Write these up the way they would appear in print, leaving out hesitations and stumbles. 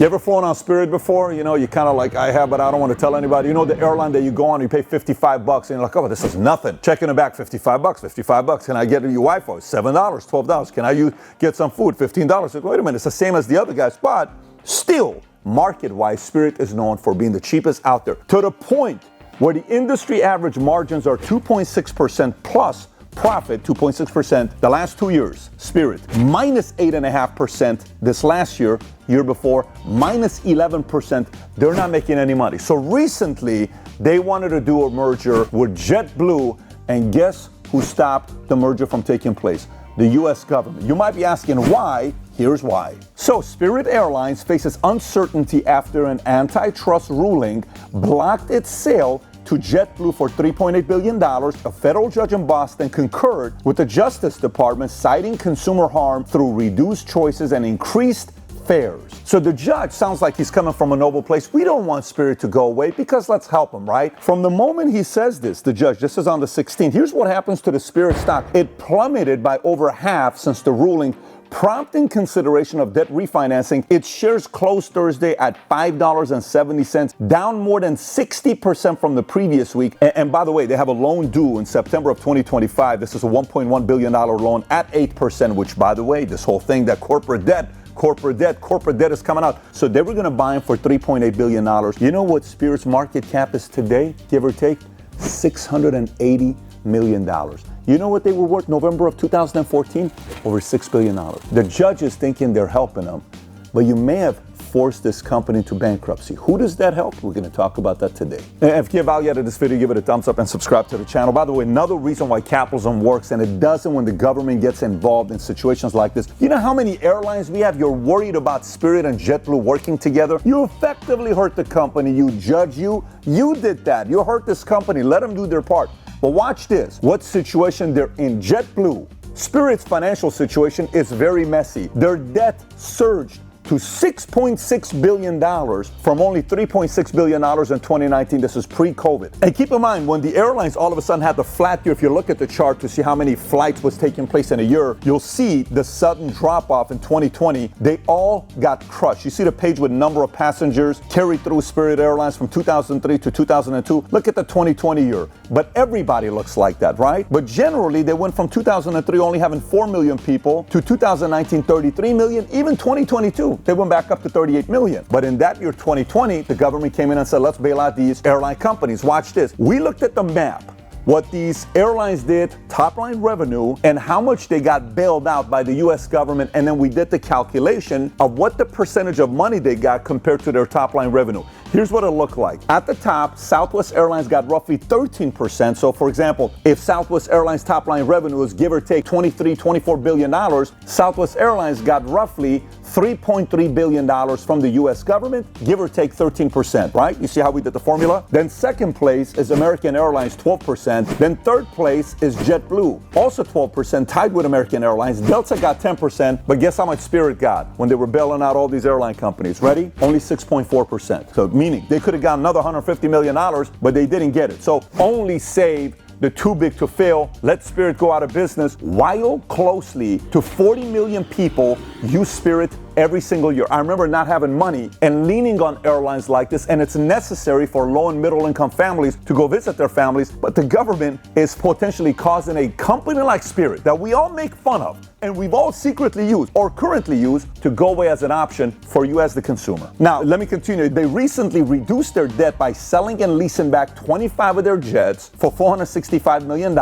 You ever flown on Spirit before? You know, you kind of like, I have, but I don't want to tell anybody. You know, the airline that you go on, you pay $55 and you're like, oh, this is nothing. Check in the back, $55. Can I get your Wi-Fi? $7, $12. Can I get some food? $15. Like, wait a minute, it's the same as the other guys, but still, market-wise, Spirit is known for being the cheapest out there. To the point where the industry average margins are 2.6% plus profit, 2.6% the last 2 years. Spirit, minus 8.5% this last year before, minus 11%. They're not making any money. So recently, they wanted to do a merger with JetBlue, and guess who stopped the merger from taking place? The U.S. government. You might be asking why. Here's why. So Spirit Airlines faces uncertainty after an antitrust ruling blocked its sale to JetBlue for $3.8 billion. A federal judge in Boston concurred with the Justice Department, citing consumer harm through reduced choices and increased fares. So the judge sounds like he's coming from a noble place. We don't want Spirit to go away because let's help him, right? From the moment he says this, the judge, this is on the 16th, here's what happens to the Spirit stock. It plummeted by over half since the ruling, prompting consideration of debt refinancing. Its shares closed Thursday at $5.70, down more than 60% from the previous week. And by the way, they have a loan due in September of 2025. This is a $1.1 billion loan at 8%, which, by the way, this whole thing that corporate debt is coming out. So they were going to buy them for $3.8 billion. You know what Spirit's market cap is today, give or take? $680 million. You know what they were worth November of 2014? Over $6 billion. The judge is thinking they're helping them, but you may have forced this company into bankruptcy. Who does that help? We're going to talk about that today. If you have value out of this video, give it a thumbs up and subscribe to the channel. By the way, another reason why capitalism works, and it doesn't when the government gets involved in situations like this. You know how many airlines we have? You're worried about Spirit and JetBlue working together. You effectively hurt the company. You did that. You hurt this company. Let them do their part. But watch this. What situation they're in. JetBlue, Spirit's financial situation is very messy. Their debt surged to $6.6 billion from only $3.6 billion in 2019. This is pre-COVID. And keep in mind, when the airlines all of a sudden had the flat year, if you look at the chart to see how many flights was taking place in a year, you'll see the sudden drop-off in 2020. They all got crushed. You see the page with number of passengers carried through Spirit Airlines from 2003 to 2002. Look at the 2020 year. But everybody looks like that, right? But generally, they went from 2003 only having 4 million people to 2019, 33 million, even 2022. They went back up to 38 million. But in that year, 2020, the government came in and said, let's bail out these airline companies. Watch this. We looked at the map, what these airlines did, top line revenue, and how much they got bailed out by the U.S. government. And then we did the calculation of what the percentage of money they got compared to their top line revenue. Here's what it looked like. At the top, Southwest Airlines got roughly 13%. So for example, if Southwest Airlines top line revenue is give or take $24 billion, Southwest Airlines got roughly $3.3 billion from the U.S. government, give or take 13%, right? You see how we did the formula? Then second place is American Airlines, 12%. Then third place is JetBlue, also 12%, tied with American Airlines. Delta got 10%, but guess how much Spirit got when they were bailing out all these airline companies? Ready? Only 6.4%. So meaning they could have got another $150 million, but they didn't get it. So only saved the too big to fail, let Spirit go out of business, while closely to 40 million people use Spirit every single year. I remember not having money and leaning on airlines like this, and it's necessary for low and middle income families to go visit their families, but the government is potentially causing a company like Spirit that we all make fun of and we've all secretly used or currently use to go away as an option for you as the consumer. Now, let me continue. They recently reduced their debt by selling and leasing back 25 of their jets for $465 million.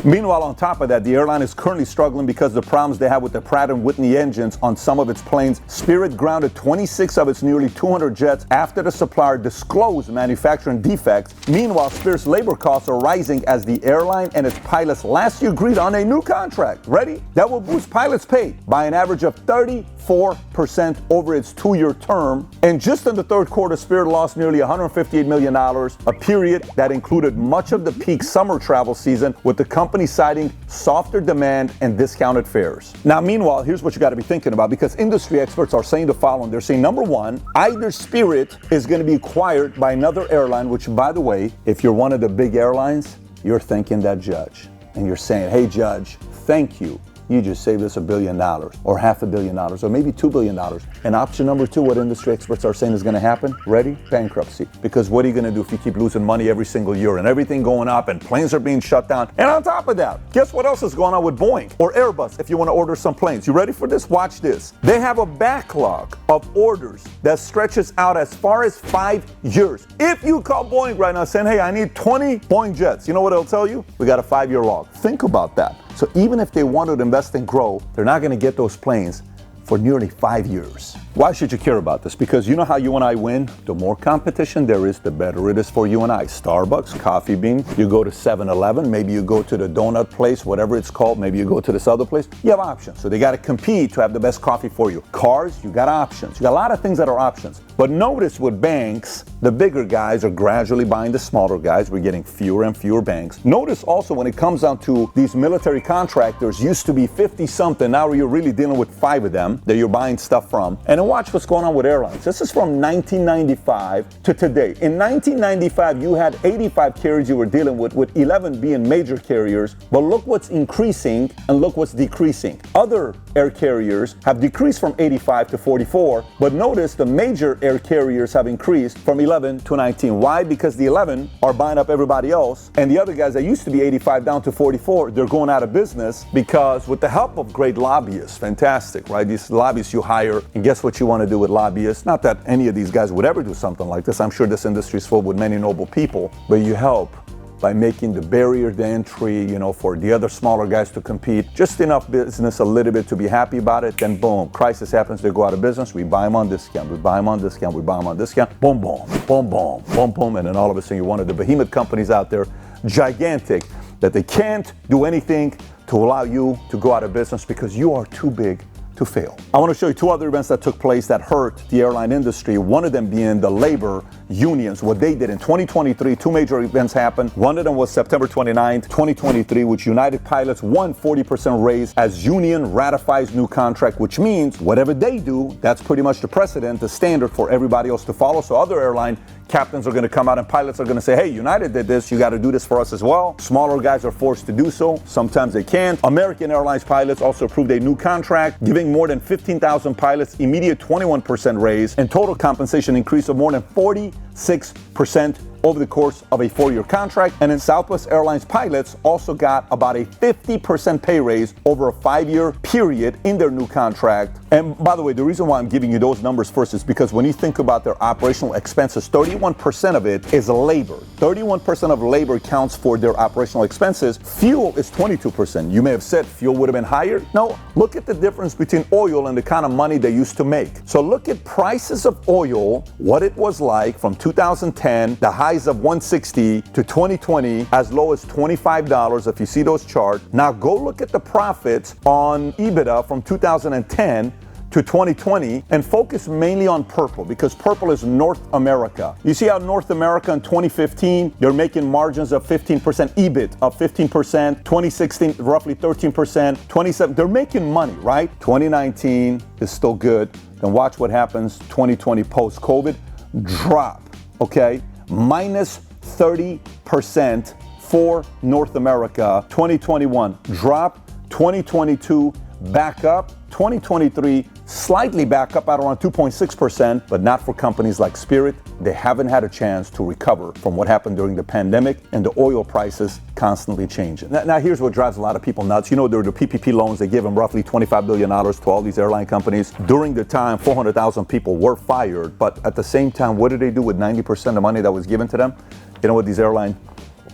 Meanwhile, on top of that, the airline is currently struggling because of the problems they have with the Pratt & Whitney engines on some of its planes. Spirit grounded 26 of its nearly 200 jets after the supplier disclosed manufacturing defects. Meanwhile, Spirit's labor costs are rising as the airline and its pilots last year agreed on a new contract. Ready? That will boost pilots' pay by an average of 34% over its 2-year term. And just in the third quarter, Spirit lost nearly $158 million, a period that included much of the peak summer travel season, with the company citing softer demand and discounted fares. Now, meanwhile, here's what you got to be thinking about, because industry experts are saying the following. They're saying, number one, either Spirit is going to be acquired by another airline, which, by the way, if you're one of the big airlines, you're thanking that judge. And you're saying, hey, judge, thank you you just saved us $1 billion or $500 million or maybe $2 billion. And option number two, what industry experts are saying is going to happen? Ready? Bankruptcy. Because what are you going to do if you keep losing money every single year and everything going up and planes are being shut down? And on top of that, guess what else is going on with Boeing or Airbus if you want to order some planes? You ready for this? Watch this. They have a backlog of orders that stretches out as far as 5 years. If you call Boeing right now saying, hey, I need 20 Boeing jets, you know what they'll tell you? We got a 5-year log. Think about that. So even if they want to invest and grow, they're not going to get those planes for nearly 5 years. Why should you care about this? Because you know how you and I win? The more competition there is, the better it is for you and I. Starbucks, Coffee Bean, you go to 7-Eleven, maybe you go to the donut place, whatever it's called, maybe you go to this other place. You have options. So they got to compete to have the best coffee for you. Cars, you got options. You got a lot of things that are options. But notice with banks, the bigger guys are gradually buying the smaller guys. We're getting fewer and fewer banks. Notice also when it comes down to these military contractors, used to be 50 something. Now you're really dealing with 5 of them that you're buying stuff from. And then watch what's going on with airlines. This is from 1995 to today. In 1995, you had 85 carriers you were dealing with 11 being major carriers. But look what's increasing and look what's decreasing. Other air carriers have decreased from 85 to 44, but notice the major air carriers have increased from 11 to 19. Why? Because the 11 are buying up everybody else, and the other guys that used to be 85 down to 44, they're going out of business because with the help of great lobbyists, fantastic, right? These lobbyists you hire, and guess what you want to do with lobbyists? Not that any of these guys would ever do something like this. I'm sure this industry is filled with many noble people, but you help by making the barrier to entry, for the other smaller guys to compete, just enough business a little bit to be happy about it, then boom, crisis happens, they go out of business, we buy them on discount, we buy them on discount, we buy them on discount, boom, boom, boom, boom, boom, boom, and then all of a sudden you're one of the behemoth companies out there, gigantic, that they can't do anything to allow you to go out of business because you are too big to fail. I want to show you 2 other events that took place that hurt the airline industry, one of them being the labor unions, what they did in 2023. 2 major events happened. One of them was September 29th, 2023, which United Pilots won 40% raise as union ratifies new contract, which means whatever they do, that's pretty much the precedent, the standard for everybody else to follow. So other airline captains are going to come out and pilots are going to say, hey, United did this, you got to do this for us as well. Smaller guys are forced to do so. Sometimes they can't. American Airlines pilots also approved a new contract, giving more than 15,000 pilots immediate 21% raise and total compensation increase of more than 46% over the course of a 4-year contract. And then Southwest Airlines pilots also got about a 50% pay raise over a 5-year period in their new contract. And by the way, the reason why I'm giving you those numbers first is because when you think about their operational expenses, 31% of it is labor. 31% of labor counts for their operational expenses. Fuel is 22%. You may have said fuel would have been higher. No, look at the difference between oil and the kind of money they used to make. So look at prices of oil, what it was like from 2010, the highs of 160 to 2020, as low as $25 if you see those charts. Now go look at the profits on EBITDA from 2010 to 2020 and focus mainly on purple because purple is North America. You see how North America in 2015, they're making margins of 15%, EBIT of 15%, 2016, roughly 13%, 27, they're making money, right? 2019 is still good. Then watch what happens 2020 post-COVID, drop, okay? Minus 30% for North America. 2021 drop, 2022 back up, 2023 slightly back up at around 2.6%, but not for companies like Spirit. They haven't had a chance to recover from what happened during the pandemic and the oil prices constantly changing. Now here's what drives a lot of people nuts. There were the PPP loans. They gave them roughly $25 billion to all these airline companies. During the time, 400,000 people were fired, but at the same time, what did they do with 90% of the money that was given to them? You know what these airline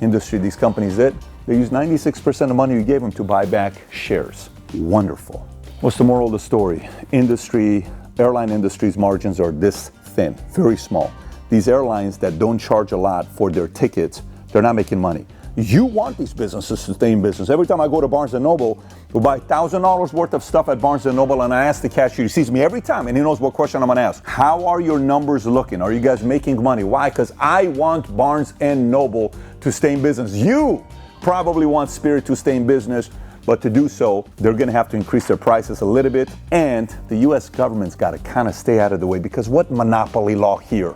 industry, these companies did? They used 96% of the money you gave them to buy back shares. Wonderful. What's the moral of the story? Airline industry's margins are this thin, very small. These airlines that don't charge a lot for their tickets, they're not making money. You want these businesses to stay in business. Every time I go to Barnes & Noble, we buy $1,000 worth of stuff at Barnes & Noble, and I ask the cashier, he sees me every time, and he knows what question I'm going to ask. How are your numbers looking? Are you guys making money? Why? Because I want Barnes & Noble to stay in business. You probably want Spirit to stay in business, but to do so, they're going to have to increase their prices a little bit, and the U.S. government's got to kind of stay out of the way, because what monopoly law here?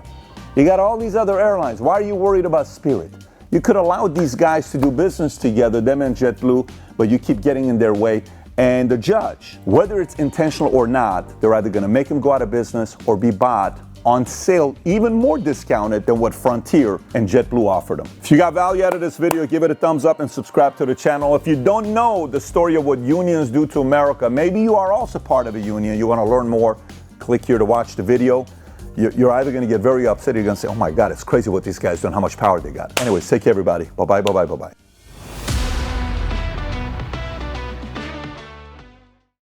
You got all these other airlines. Why are you worried about Spirit? You could allow these guys to do business together, them and JetBlue, but you keep getting in their way. And the judge, whether it's intentional or not, they're either going to make him go out of business or be bought on sale, even more discounted than what Frontier and JetBlue offered them. If you got value out of this video, give it a thumbs up and subscribe to the channel. If you don't know the story of what unions do to America, maybe you are also part of a union, you want to learn more, click here to watch the video. You're either going to get very upset or you're going to say, oh my God, it's crazy what these guys do and how much power they got. Anyways, take care, everybody. Bye-bye, bye-bye, bye-bye.